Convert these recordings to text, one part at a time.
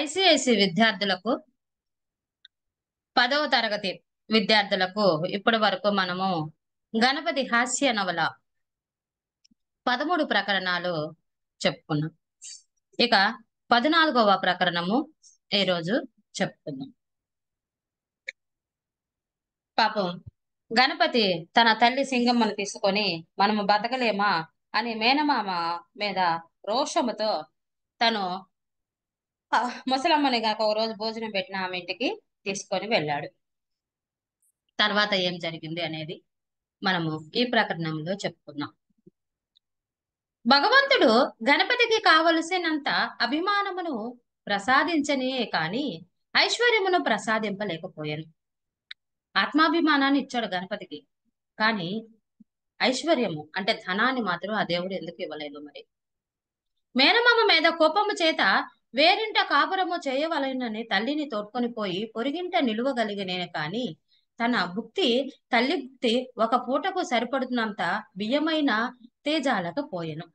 ICICI విద్యార్థులకు 10వ తరగతి విద్యార్థులకు ఇప్పటి వరకు మనము గణపతి హాస్య నవల 13 ప్రకరణాలు చెప్పుకున్నాం. ఇక 14వ ప్రకరణము ఈరోజు చెప్పుకుందాం. పాపం గణపతి తన తల్లి సింగమ్మను తీసుకొని మనము బతకలేమా అని మేనమామ మీద రోషముతో తను ముసలమ్మని గాక ఒక రోజు భోజనం పెట్టిన ఆమె ఇంటికి తీసుకొని వెళ్ళాడు. తర్వాత ఏం జరిగింది అనేది మనము ఈ ప్రకరణంలో చెప్పుకున్నాం. భగవంతుడు గణపతికి కావలసినంత అభిమానమును ప్రసాదించనే కాని ఐశ్వర్యమును ప్రసాదింపలేకపోయాను. ఆత్మాభిమానాన్ని ఇచ్చాడు గణపతికి, కానీ ఐశ్వర్యము అంటే ధనాన్ని మాత్రం ఆ దేవుడు ఎందుకు ఇవ్వలేదు? మరి మేనమామ మీద కోపము చేత వేరింట కాపురము చేయవలెనని తల్లిని తోడ్కొని పోయి పొరిగింట నిలువగలిగినే కాని తన భుక్తి తల్లి భుక్తి ఒక పూటకు సరిపడుతున్నంత బియ్యమైన తేజాలకపోయెను.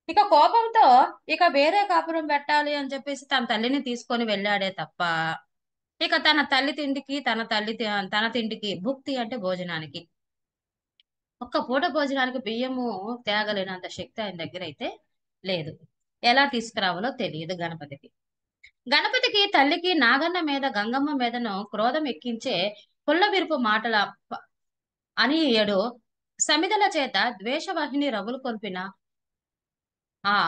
ఇక కోపంతో ఇక వేరే కాపురం పెట్టాలి అని చెప్పేసి తన తల్లిని తీసుకొని వెళ్ళాడే తప్ప ఇక తన తల్లి తిండికి తన తిండికి భుక్తి అంటే భోజనానికి ఒక్క పూట భోజనానికి బియ్యము తేగలేనంత శక్తి ఆయన దగ్గర అయితే లేదు. ఎలా తీసుకురావాలో తెలియదు గణపతికి. గణపతికి తల్లికి నాగన్న మీద గంగమ్మ మీదను క్రోధం ఎక్కించే పుల్ల విరుపు మాటల అని ఏడు సమిదల చేత ద్వేషవాహిని రగులు కొల్పిన ఆ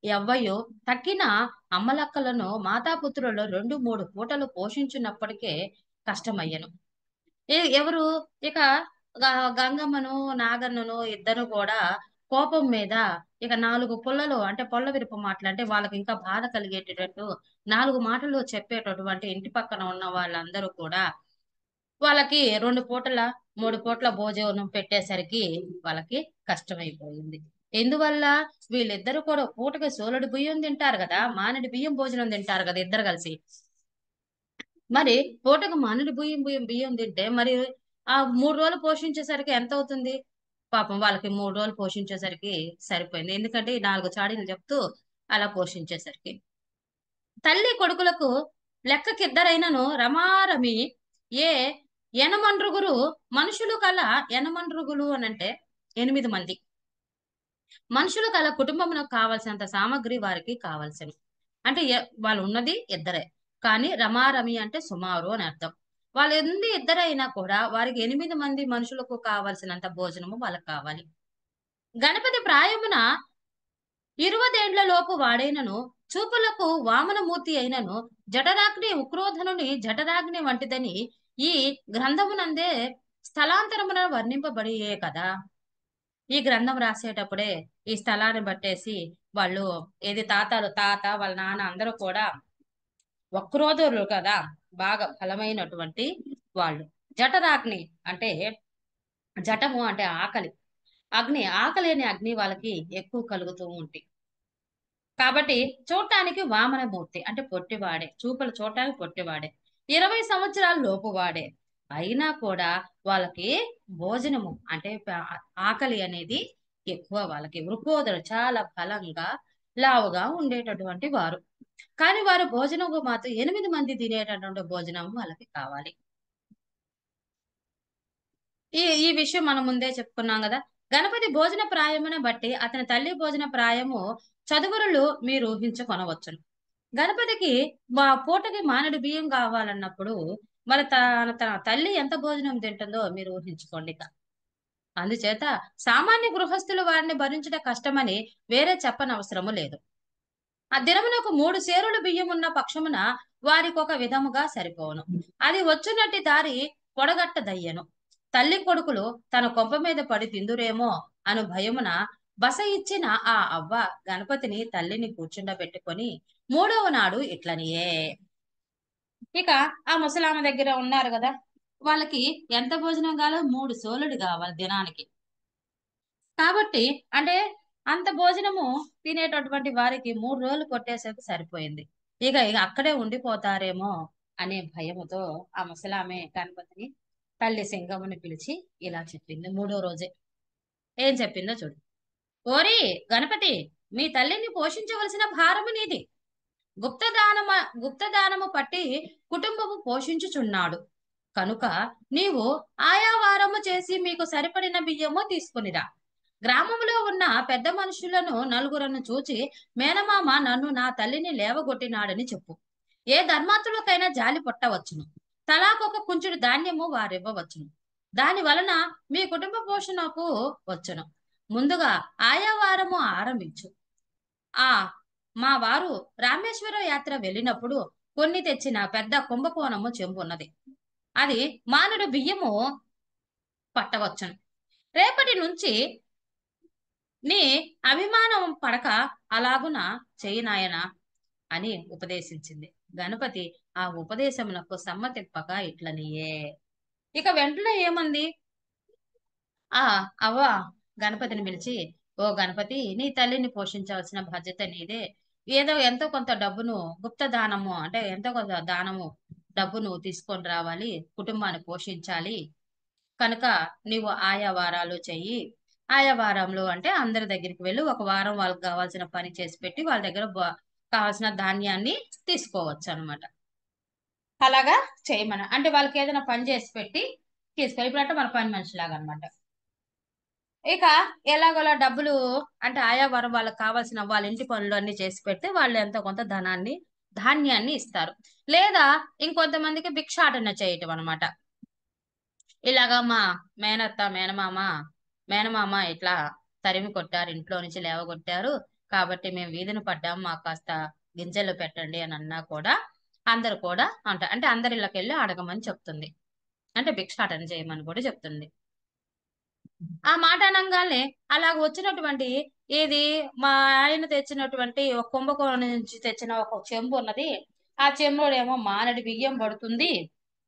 ఎవ్వయో తక్కిన అమ్మలక్కలను మాతాపుత్రులు 2-3 పూటలు పోషించినప్పటికే కష్టమయ్యను. ఎవరు ఇక గంగమ్మను నాగన్నను ఇద్దరు కూడా కోపం మీద ఇక 4 పుల్లలు అంటే పొల్ల విరుపు మాటలు అంటే వాళ్ళకి ఇంకా బాధ కలిగేటట్టు 4 మాటలు చెప్పేటటువంటి ఇంటి పక్కన ఉన్న వాళ్ళందరూ కూడా వాళ్ళకి 2 పూటల 3 పూట్ల భోజనం పెట్టేసరికి వాళ్ళకి కష్టమైపోయింది. ఎందువల్ల వీళ్ళిద్దరు కూడా పూటకి సోలడి బియ్యం తింటారు కదా, మానడి బియ్యం భోజనం తింటారు కదా ఇద్దరు కలిసి. మరి పూటకు మానడి బియ్యం బియ్యం బియ్యం తింటే మరి ఆ 3 రోజులు పోషించేసరికి ఎంత అవుతుంది? పాపం వాళ్ళకి 3 రోజులు పోషించేసరికి సరిపోయింది. ఎందుకంటే ఈ 4 చాడీలు చెప్తూ అలా పోషించేసరికి తల్లి కొడుకులకు లెక్కకిద్దరైనను రమారమి ఏ ఎనమండ్రుగురు మనుషులు కల ఎనమండ్రుగులు అనంటే 8 మంది మనుషులు కల కుటుంబమునకు కావలసినంత సామగ్రి వారికి కావలసిన అంటే వాళ్ళు ఉన్నది ఇద్దరే, కానీ రమారమి అంటే సుమారు అని అర్థం. వాళ్ళు ఎన్ని ఇద్దరైనా కూడా వారికి 8 మంది మనుషులకు కావలసినంత భోజనము వాళ్ళకి కావాలి. గణపతి ప్రాయమున 20 లోపు వాడైనను చూపులకు వామనమూర్తి అయినను జఠరాగ్ని ఉక్రోధనుని జఠరాగ్ని వంటిదని ఈ గ్రంథమునందే స్థలాంతరమున వర్ణింపబడియే కదా. ఈ గ్రంథం రాసేటప్పుడే ఈ స్థలాన్ని బట్టేసి వాళ్ళు తాత వాళ్ళ నాన్న అందరూ కూడా వక్రోధులు కదా, బాగా బలమైనటువంటి వాళ్ళు. జఠరాగ్ని అంటే జఠము అంటే ఆకలి, ఆకలేని అగ్ని వాళ్ళకి ఎక్కువ కలుగుతూ ఉంటాయి. కాబట్టి చూడటానికి వామనమూర్తి అంటే పొట్టివాడే, చూపులు చూడటానికి పొట్టివాడే, 20 సంవత్సరాల లోపు వాడే, అయినా కూడా వాళ్ళకి భోజనము అంటే ఆకలి అనేది ఎక్కువ. వాళ్ళకి వృకోదరు చాలా బలంగా లావుగా ఉండేటటువంటి వారు, కానీ వారు భోజనము మాత్రం 8 మంది తినేటటువంటి భోజనం వాళ్ళకి కావాలి. ఈ విషయం మనం ముందే చెప్పుకున్నాం కదా. గణపతి భోజన ప్రాయమును బట్టి అతని తల్లి భోజన ప్రాయము చదువురులు మీరు ఊహించుకొనవచ్చును. గణపతికి పూటకి మానడి బియ్యం కావాలన్నప్పుడు మరి తన తల్లి ఎంత భోజనం తింటుందో మీరు ఊహించుకోండి. అందుచేత సామాన్య గృహస్థులు వారిని భరించడం కష్టమని వేరే చెప్పనవసరము లేదు. ఆ దినమునకు 3 సేరులు బియ్యం ఉన్న పక్షమున వారికి ఒక విధముగా సరిపోను. అది వచ్చునట్టి దారి పొడగట్టదయ్యను. తల్లి కొడుకులు తన కొంప మీద పడి తిందురేమో అను భయమున బస ఇచ్చిన ఆ అవ్వ గణపతిని తల్లిని కూర్చుండబెట్టుకొని 3వ నాడు ఇట్లనియే. ఇక ఆ ముసలామ దగ్గర ఉన్నారు కదా, వాళ్ళకి ఎంత భోజనం కావాలో 3 సోలుడు కావాలి దినానికి. కాబట్టి అంటే అంత భోజనము తినేటటువంటి వారికి 3 రోజులు కొట్టేసరికి సరిపోయింది. ఇక అక్కడే ఉండిపోతారేమో అనే భయముతో ఆ ముసలామె గణపతిని తల్లి సింగముని పిలిచి ఇలా చెప్పింది. 3వ రోజే ఏం చెప్పిందో చూడు. ఓరి గణపతి, మీ తల్లిని పోషించవలసిన భారము నీది. గుప్తదానమ గుప్తదానము పట్టి కుటుంబము పోషించుచున్నాడు కనుక నీవు ఆయా వారము చేసి మీకు సరిపడిన బియ్యము తీసుకునిరా. గ్రామంలో ఉన్న పెద్ద మనుషులను నలుగురను చూచి, మేనమామ నన్ను నా తల్లిని లేవగొట్టినాడని చెప్పు. ఏ ధర్మాత్రులకైనా జాలి పుట్టవచ్చును. తలాకొక కుంచుడు ధాన్యము వారివ్వవచ్చును. దాని వలన మీ కుటుంబ పోషణకు వచ్చును. ముందుగా ఆయా వారము ఆరంభించు. ఆ మా వారు రామేశ్వర యాత్ర వెళ్ళినప్పుడు కొన్ని తెచ్చిన పెద్ద కుంభకోణము చెంబు ఉన్నది. అది మానుడు బియ్యము పట్టవచ్చును. రేపటి నుంచి నీ అభిమానం పడక అలాగున చేయి నాయనా అని ఉపదేశించింది. గణపతి ఆ ఉపదేశమునకు సమ్మతింపక ఇట్లనియే. ఇక వెంటనే ఏమంది? ఆ అవ్వ గణపతిని పిలిచి, ఓ గణపతి, నీ తల్లిని పోషించవలసిన బాధ్యత నీదే. ఏదో ఎంతో కొంత డబ్బును గుప్త దానము అంటే ఎంతో కొంత దానము డబ్బును తీసుకొని రావాలి, కుటుంబాన్ని పోషించాలి. కనుక నీవు ఆయా వారాలు చెయ్యి. ఆయా వారంలో అంటే అందరి దగ్గరికి వెళ్ళి ఒక వారం వాళ్ళకి కావాల్సిన పని చేసి పెట్టి వాళ్ళ దగ్గర కావాల్సిన ధాన్యాన్ని తీసుకోవచ్చు అనమాట. అలాగా చేయమన అంటే వాళ్ళకి ఏదైనా పని చేసి పెట్టి తీసుకొని ఇప్పుడు అంటే మన పని మనిషిలాగా అనమాట. ఇక ఎలాగోలా డబ్బులు అంటే ఆయా వారం వాళ్ళకి కావాల్సిన వాళ్ళ ఇంటి పనులు అన్ని చేసి పెడితే వాళ్ళు ఎంతో కొంత ధాన్యాన్ని ఇస్తారు. లేదా ఇంకొంతమందికి భిక్షాటన చేయటం అనమాట. ఇలాగా మా మేనత్త మేనమామ ఇట్లా తరిమి కొట్టారు, ఇంట్లో నుంచి లేవగొట్టారు, కాబట్టి మేము వీధిని పడ్డాం, మాకు కాస్త గింజలు పెట్టండి అని అన్నా కూడా అందరు కూడా అంటే అందరి ఇళ్ళకి వెళ్ళి అడగమని చెప్తుంది. అంటే భిక్షాటన చేయమని కూడా చెప్తుంది. ఆ మాట అనంగానే అలాగ వచ్చినటువంటి ఏది మా ఆయన తెచ్చినటువంటి ఒక కుంభకోణం నుంచి తెచ్చిన ఒక చెంబు ఉన్నది. ఆ చెంబుడేమో మానడి బియ్యం పడుతుంది,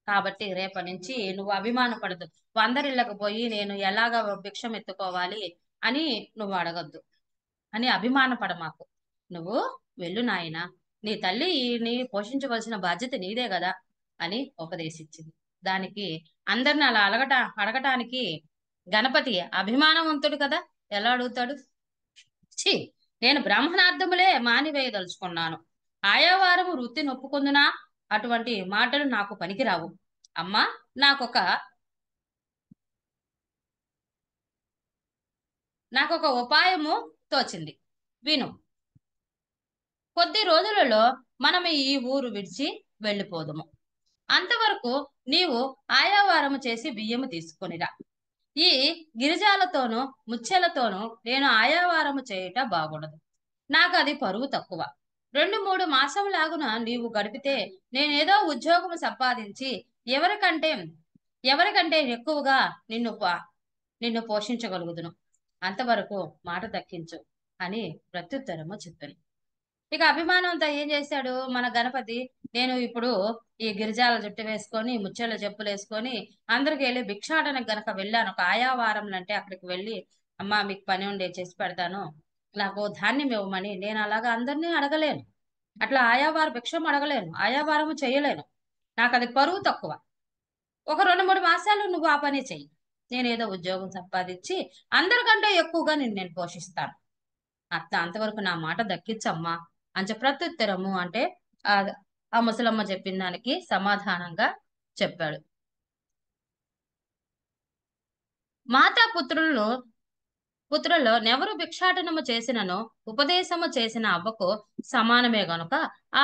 కాబట్టి రేపటి నుంచి నువ్వు అభిమాన పడదు. అందరిళ్ళకి పోయి నేను ఎలాగ భిక్షం ఎత్తుకోవాలి అని నువ్వు అడగద్దు అని అభిమాన పడ మాకు. నువ్వు వెళ్ళు నాయన, నీ తల్లి నీ పోషించవలసిన బాధ్యత నీదే కదా అని ఉపదేశించింది. దానికి అందరిని అలా అడగటానికి గణపతి అభిమానవంతుడు కదా, ఎలా అడుగుతాడు? ఛీ, నేను బ్రాహ్మణార్థములే మానివేయదలుచుకున్నాను. ఆయా వారము వృత్తి నొప్పుకుందునా? అటువంటి మాటలు నాకు పనికిరావు. అమ్మా, నాకొక ఉపాయము తోచింది, విను. కొద్ది రోజులలో మనం ఈ ఊరు విడిచి వెళ్ళిపోదుము. అంతవరకు నీవు ఆయా వారము చేసి బియ్యము తీసుకొనిరా. ఈ గిరిజాలతోనూ ముచ్చెలతోనూ నేను ఆయా వారము చేయుట బాగుండదు. నాకు అది పరువు తక్కువ. 2-3 మాసములాగున నీవు గడిపితే నేనేదో ఉద్యోగము సంపాదించి ఎవరికంటే ఎవరికంటే ఎక్కువగా నిన్ను పోషించగలుగుదును. అంతవరకు మాట దక్కించు అని ప్రత్యుత్తరము చెప్పాను. ఇక అభిమానంతో ఏం చేశాడు మన గణపతి? నేను ఇప్పుడు ఈ గిరిజాల జుట్టు వేసుకొని ముచ్చెల చెప్పులు వేసుకొని అందరికి వెళ్ళి భిక్షాటనకు గనక వెళ్ళాను, ఒక ఆయా వారంలో అంటే అక్కడికి వెళ్ళి, అమ్మా మీకు పని ఉండే చేసి పెడతాను, నాకు ధాన్యం ఇవ్వమని నేను అలాగా అందరినీ అడగలేను. అట్లా ఆయా వారు భిక్షం అడగలేను, ఆయా వారము చేయలేను. నాకు అది పరువు తక్కువ. ఒక 2-3 మాసాలు నువ్వు ఆ పని చెయ్యి. నేనేదో ఉద్యోగం సంపాదించి అందరికంటే ఎక్కువగా నేను పోషిస్తాను. అంతవరకు నా మాట దక్కించమ్మా అని ప్రత్యుత్తరము అంటే ఆ ఆ ముసలమ్మ చెప్పిన దానికి సమాధానంగా చెప్పాడు. మాతా పుత్రుల్లో నెవరు భిక్షాటనము చేసిననో ఉపదేశము చేసిన అవ్వకు సమానమే గనుక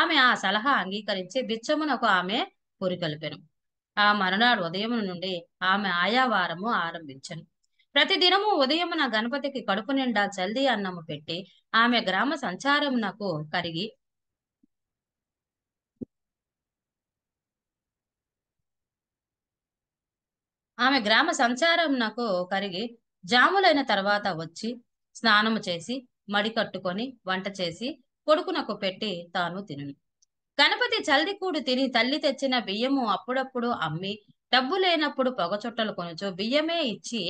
ఆమె ఆ సలహా అంగీకరించి బిచ్చమునకు ఆమె పురికొల్పెను. ఆ మరునాడు ఉదయం నుండి ఆమె ఆయా వారము ఆరంభించను. ప్రతిదినము ఉదయమున గణపతికి కడుపు నిండా చల్దీ అన్నము పెట్టి ఆమె గ్రామ సంచారం నాకు కరిగి జాములైన తర్వాత వచ్చి స్నానము చేసి మడి కట్టుకొని వంట చేసి కొడుకునకు పెట్టి తాను తినును. గణపతి చల్దికూడు తిని తల్లి తెచ్చిన బియ్యము అప్పుడప్పుడు అమ్మి డబ్బు లేనప్పుడు పొగచుట్టలు కొనుచు బియ్యమే ఇచ్చి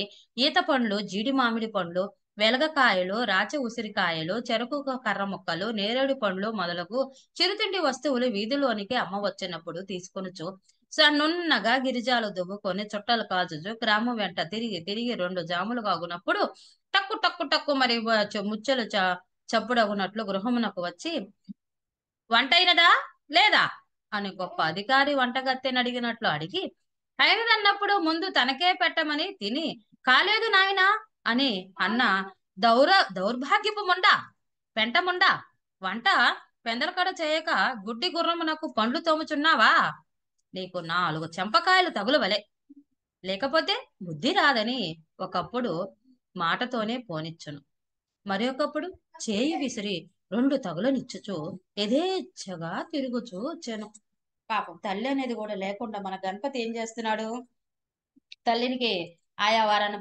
ఈత పండ్లు, జీడి మామిడి పండ్లు, వెలగకాయలు, రాచి ఉసిరికాయలు, చెరుకు కర్ర ముక్కలు, నేరేడు పండ్లు మొదలగు చిరుతిండి వస్తువులు వీధిలోనికి అమ్మ వచ్చినప్పుడు తీసుకొనుచు సన్నున్నగా గిరిజాలు దువ్వుకొని చుట్టలు కాల్చుచు గ్రామం వెంట తిరిగి తిరిగి 2 జాములు కాగునప్పుడు టక్కు టక్కు టక్కు మరి ముచ్చెలు చప్పుడగునట్లు గృహమునకు వచ్చి వంట అయినదా లేదా అని గొప్ప అధికారి వంటగత్తెని అడిగినట్లు అడిగి, అయినదన్నప్పుడు ముందు తనకే పెట్టమని తిని, కాలేదు నాయనా అని అన్న దౌర్భాగ్యపు ముండా, పెంట ముండా, వంట పెందలకడ చేయక గుడ్డి గుర్రమునకు పండ్లు తోముచున్నావా? నీకు 4 చెంపకాయలు తగులవలే, లేకపోతే బుద్ధి రాదని ఒకప్పుడు మాటతోనే పోనిచ్చును, మరి ఒకప్పుడు చేయి విసిరి 2 తగులనిచ్చుచు యథేచ్ఛగా తిరుగుచూ వచ్చాను. పాపం తల్లి అనేది కూడా లేకుండా మన గణపతి ఏం చేస్తున్నాడు? తల్లినికి ఆయా వారాన్ని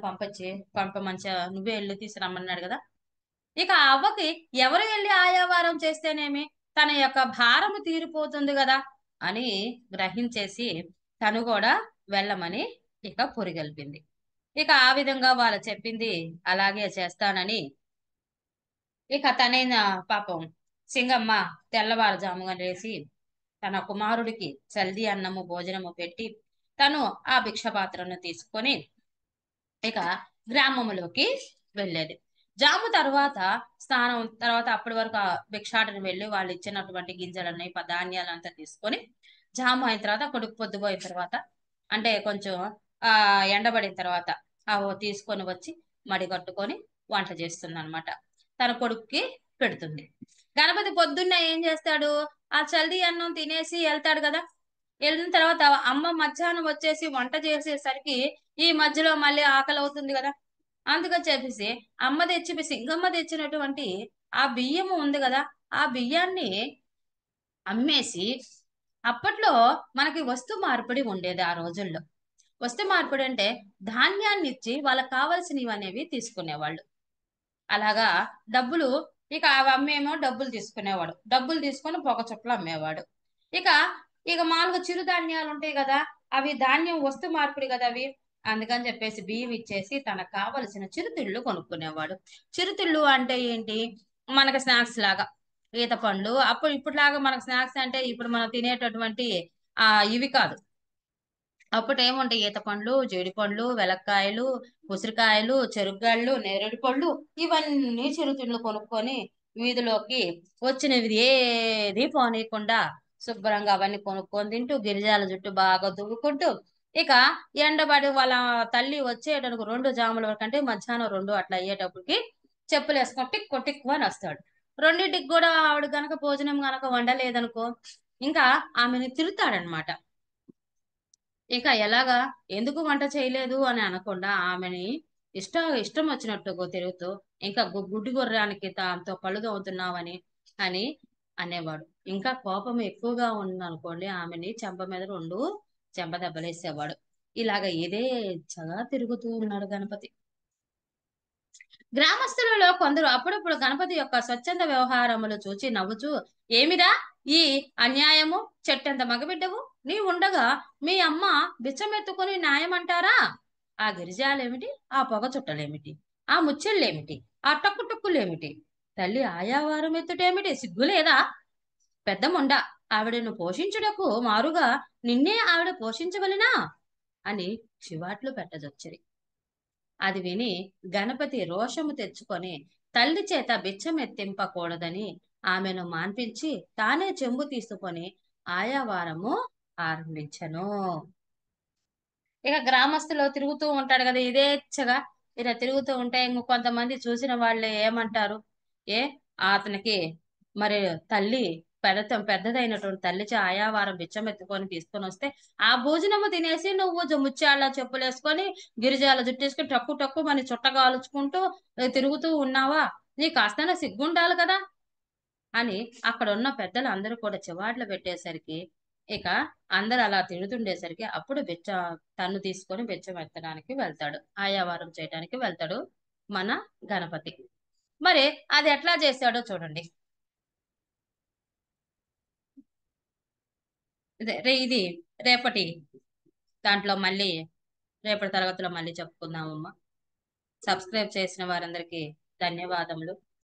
పంపమంచా నువ్వే వెళ్ళి తీసుకురమ్మన్నాడు కదా. ఇక ఆ అవ్వకి ఎవరు వెళ్ళి ఆయా వారం చేస్తేనేమి, తన యొక్క భారము తీరిపోతుంది కదా అని గ్రహించేసి తను కూడా వెళ్ళమని ఇక పురిగల్పింది. ఇక ఆ విధంగా వాళ్ళు చెప్పింది అలాగే చేస్తానని ఇక తనైన పాపం సింగమ్మ తెల్లవారుజాముగా లేచి తన కుమారుడికి చల్ది అన్నము భోజనము పెట్టి తను ఆ భిక్షపాత్రను తీసుకొని ఇక గ్రామములోకి వెళ్ళేది. జాము తర్వాత స్నానం తర్వాత అప్పటి వరకు ఆ భిక్షాటన వెళ్ళి వాళ్ళు ఇచ్చినటువంటి గింజలన్నీ ధాన్యాలంతా తీసుకొని జాము అయిన తర్వాత కొడుకు పొద్దుపోయిన తర్వాత అంటే కొంచెం ఎండబడిన తర్వాత తీసుకొని వచ్చి మడి కట్టుకొని వంట చేస్తుంది అనమాట. తన కొడుకుకి పెడుతుంది. గణపతి పొద్దున్న ఏం చేస్తాడు? ఆ చల్దీ అన్నం తినేసి వెళ్తాడు కదా. వెళ్ళిన తర్వాత అమ్మ మధ్యాహ్నం వచ్చేసి వంట చేసేసరికి ఈ మధ్యలో మళ్ళీ ఆకలి అవుతుంది కదా. అందుకని చెప్పేసి అమ్మ తెచ్చి సింగమ్మ తెచ్చినటువంటి ఆ బియ్యము ఉంది కదా, ఆ బియ్యాన్ని అమ్మేసి అప్పట్లో మనకి వస్తు మార్పిడి ఉండేది ఆ రోజుల్లో. వస్తు మార్పిడి అంటే ధాన్యాన్ని ఇచ్చి వాళ్ళకి కావాల్సినవి అనేవి తీసుకునేవాళ్ళు. అలాగా డబ్బులు ఇక అవి అమ్మేమో డబ్బులు తీసుకునేవాడు, డబ్బులు తీసుకొని పొగ చుట్టలు అమ్మేవాడు. ఇక ఇక మామూలుగా చిరుధాన్యాలు ఉంటాయి కదా, అవి ధాన్యం వస్తు మార్పిడి కదా అవి, అందుకని చెప్పేసి బియ్యం ఇచ్చేసి తనకు కావలసిన చిరుతిళ్ళు కొనుక్కునేవాడు. చిరుతిళ్ళు అంటే ఏంటి? మనకి స్నాక్స్ లాగా ఈత పండ్లు. అప్పుడు ఇప్పుడులాగా మనకు స్నాక్స్ అంటే ఇప్పుడు మనం తినేటటువంటి ఇవి కాదు. అప్పుడు ఏముంటాయి? ఈత పండ్లు, జీడి పండ్లు, వెలక్కాయలు, ఉసిరికాయలు, చెరుగ్గాళ్ళు, నేరేడు పళ్ళు, ఇవన్నీ చిరుతిళ్ళు కొనుక్కొని వీధిలోకి వచ్చినవి ఏది పోనీయకుండా శుభ్రంగా అవన్నీ కొనుక్కొని తింటూ గిరిజాల జుట్టు బాగా దువ్వుకుంటూ ఇక ఎండబడి వాళ్ళ తల్లి వచ్చేటప్పుడు 2 జాముల వరకు అంటే మధ్యాహ్నం 2 అట్లా అయ్యేటప్పటికి చెప్పులు వేసుకొని టిక్కు టిక్కు అని వస్తాడు. రెండింటికి కూడా ఆవిడ గనక భోజనం గనక వండలేదనుకో ఇంకా ఆమెను తిరుగుతాడనమాట. ఇక ఎలాగా ఎందుకు వంట చేయలేదు అని అనకుండా ఆమెని ఇష్టం వచ్చినట్టుగా తిరుగుతూ ఇంకా గుడ్డి గుర్రానికి తాంతో కళ్ళు తవ్వుతున్నావని అని అనేవాడు. ఇంకా కోపం ఎక్కువగా ఉందనుకోండి ఆమెని చెంప మీద 2 చెంప దెబ్బలేసేవాడు. ఇలాగ యథేచ్ఛగా తిరుగుతూ ఉన్నాడు గణపతి. గ్రామస్తులలో కొందరు అప్పుడప్పుడు గణపతి యొక్క స్వచ్ఛంద వ్యవహారములు చూచి నవ్వుచూ, ఏమిరా ఈ అన్యాయము? చెట్టెంత మగబిడ్డవు నీ ఉండగా మీ అమ్మ బిచ్చమెత్తుకుని న్యాయమంటారా? ఆ గిరిజాలేమిటి, ఆ పొగ చుట్టలేమిటి, ఆ ముచ్చెళ్ళేమిటి, ఆ టక్కుటక్కులేమిటి, తల్లి ఆయావారం ఎత్తుటేమిటి, సిగ్గులేదా? పెద్ద మొండ, ఆవిడను పోషించుటకు మారుగా నిన్నే ఆవిడ పోషించవలెనా అని చివాట్లు పెట్టజొచ్చిరి. అది విని గణపతి రోషము తెచ్చుకొని తల్లి చేత బిచ్చమెత్తింపకూడదని ఆమెను మాన్పించి తానే చెంబు తీసుకొని ఆయా వారము ఆరంభించను. ఇక గ్రామస్తులు తిరుగుతూ ఉంటాడు కదా ఇదేచ్ఛగా. ఇలా తిరుగుతూ ఉంటే ఇంక కొంతమంది చూసిన వాళ్ళు ఏమంటారు? ఏ అతనికి మరి తల్లి పెద్దదైనటువంటి తల్లిచి ఆయావారం బిచ్చమెత్తుకొని తీసుకొని వస్తే ఆ భోజనము తినేసి నువ్వు ముత్యాల చెప్పులు వేసుకొని గిరిజాల జుట్టేసుకొని టక్కు టక్కు మన చుట్టగాలుచుకుంటూ తిరుగుతూ ఉన్నావా? నీకు కాస్త సిగ్గుండాలి కదా అని అక్కడ ఉన్న పెద్దలు అందరూ కూడా చివాట్లు పెట్టేసరికి ఇక అందరు అలా తిడుతుండేసరికి అప్పుడు తన్ను తీసుకొని బిచ్చం ఎత్తడానికి వెళ్తాడు, ఆయావారం చేయడానికి వెళ్తాడు మన గణపతి. మరి అది ఎట్లా చేశాడో చూడండి. ఇది రేపటి దాంట్లో మళ్ళీ రేపటి తరగతిలో మళ్ళీ చెప్పుకుందామమ్మా. సబ్స్క్రైబ్ చేసిన వారందరికీ ధన్యవాదములు.